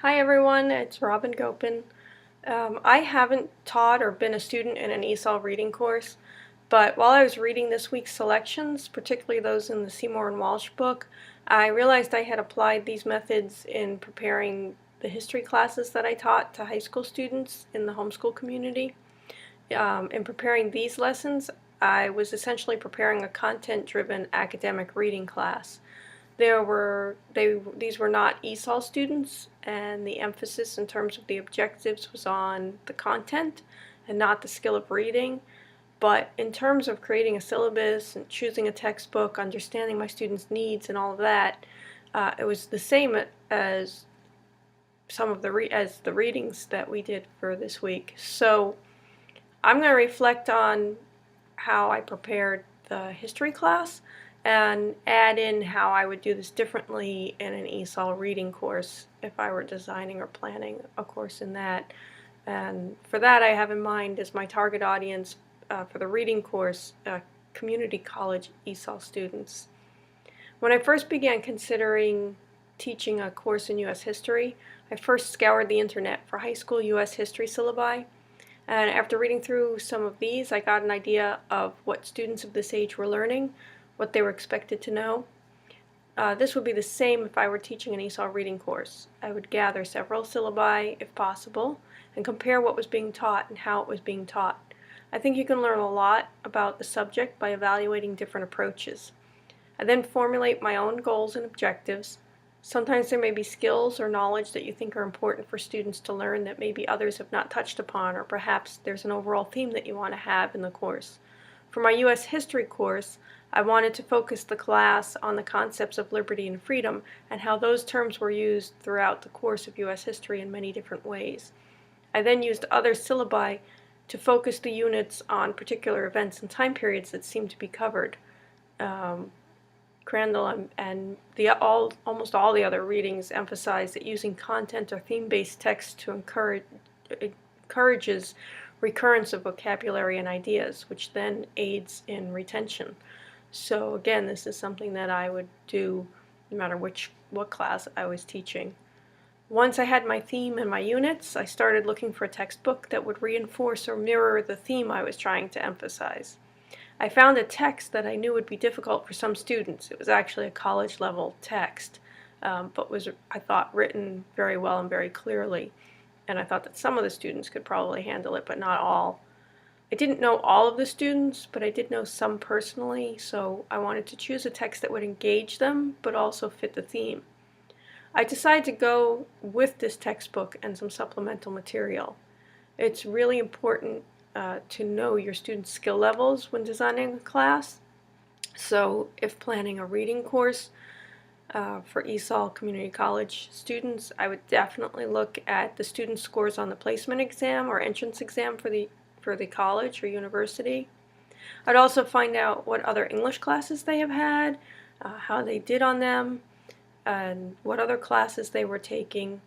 Hi everyone, it's Robin Gopin. I haven't taught or been a student in an ESOL reading course, but while I was reading this week's selections, particularly those in the Seymour and Walsh book, I realized I had applied these methods in preparing the history classes that I taught to high school students in the homeschool community. In preparing these lessons, I was essentially preparing a content-driven academic reading class. These were not ESOL students, and the emphasis in terms of the objectives was on the content and not the skill of reading. But in terms of creating a syllabus and choosing a textbook, understanding my students' needs and all of that, it was the same as the readings that we did for this week. So I'm going to reflect on how I prepared the history class and add in how I would do this differently in an ESOL reading course if I were designing or planning a course in that. And for that, I have in mind as my target audience for the reading course, community college ESOL students. When I first began considering teaching a course in U.S. history, I first scoured the internet for high school U.S. history syllabi. And after reading through some of these, I got an idea of what students of this age were learning, what they were expected to know. This would be the same if I were teaching an ESOL reading course. I would gather several syllabi, if possible, and compare what was being taught and how it was being taught. I think you can learn a lot about the subject by evaluating different approaches. I then formulate my own goals and objectives. Sometimes there may be skills or knowledge that you think are important for students to learn that maybe others have not touched upon, or perhaps there's an overall theme that you want to have in the course. For my U.S. history course, I wanted to focus the class on the concepts of liberty and freedom and how those terms were used throughout the course of U.S. history in many different ways. I then used other syllabi to focus the units on particular events and time periods that seemed to be covered. Crandall and almost all the other readings emphasize that using content or theme-based text to encourages recurrence of vocabulary and ideas, which then aids in retention. So again, this is something that I would do no matter what class I was teaching. Once I had my theme and my units, I started looking for a textbook that would reinforce or mirror the theme I was trying to emphasize. I found a text that I knew would be difficult for some students. It was actually a college-level text, but was, I thought, written very well and very clearly. And I thought that some of the students could probably handle it, but not all. I didn't know all of the students, but I did know some personally, so I wanted to choose a text that would engage them, but also fit the theme. I decided to go with this textbook and some supplemental material. It's really important to know your students' skill levels when designing a class. So if planning a reading course for ESOL community college students, I would definitely look at the student scores on the placement exam or entrance exam for the college or university. I'd also find out what other English classes they have had, how they did on them, and what other classes they were taking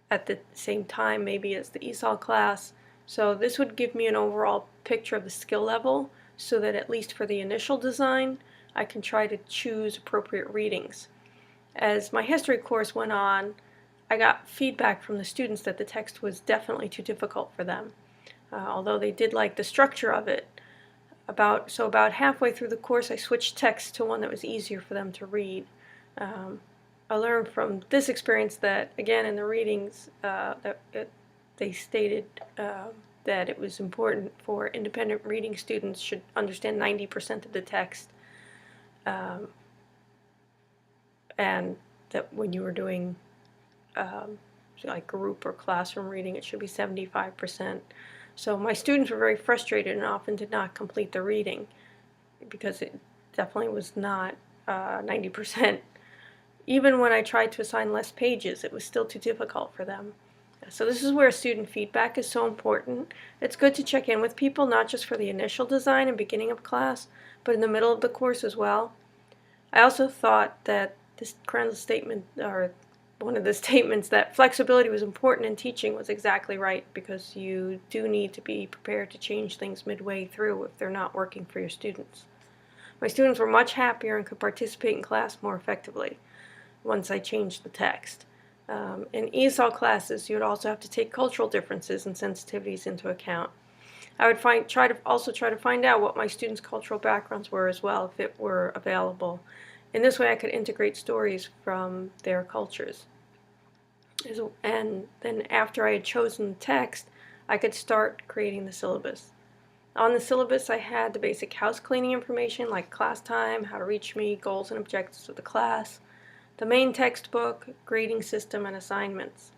at the same time, maybe as the ESOL class. So this would give me an overall picture of the skill level so that at least for the initial design, I can try to choose appropriate readings. As my history course went on, I got feedback from the students that the text was definitely too difficult for them, although they did like the structure of it. About halfway through the course, I switched text to one that was easier for them to read. I learned from this experience that, again, in the readings, they stated that it was important for independent reading students should understand 90% of the text, and that when you were doing like group or classroom reading, it should be 75%. So my students were very frustrated and often did not complete the reading because it definitely was not 90%. Even when I tried to assign less pages, it was still too difficult for them. So this is where student feedback is so important. It's good to check in with people, not just for the initial design and beginning of class, but in the middle of the course as well. I also thought that this Crandall statement, or one of the statements that flexibility was important in teaching, was exactly right, because you do need to be prepared to change things midway through if they're not working for your students. My students were much happier and could participate in class more effectively once I changed the text. In ESOL classes, you would also have to take cultural differences and sensitivities into account. I would try to find out what my students' cultural backgrounds were as well, if it were available. In this way, I could integrate stories from their cultures. And then after I had chosen the text, I could start creating the syllabus. On the syllabus, I had the basic house cleaning information like class time, how to reach me, goals and objectives of the class, the main textbook, grading system, and assignments.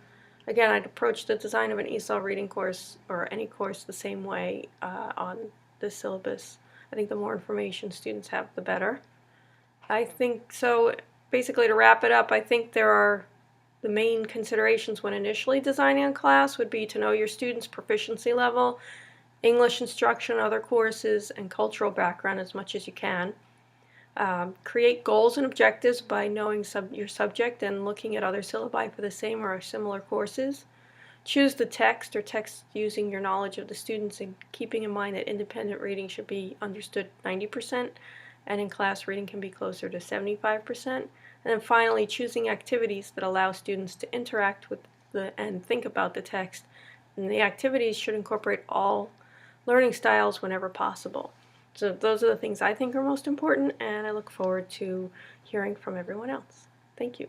Again, I'd approach the design of an ESOL reading course or any course the same way on the syllabus. I think the more information students have, the better. I think so. Basically, to wrap it up, I think there are the main considerations when initially designing a class would be to know your students' proficiency level, English instruction, other courses, and cultural background as much as you can. Create goals and objectives by knowing your subject and looking at other syllabi for the same or similar courses. Choose the text or text using your knowledge of the students and keeping in mind that independent reading should be understood 90% and in class reading can be closer to 75%. And then finally, choosing activities that allow students to interact with and think about the text. And the activities should incorporate all learning styles whenever possible. So those are the things I think are most important, and I look forward to hearing from everyone else. Thank you.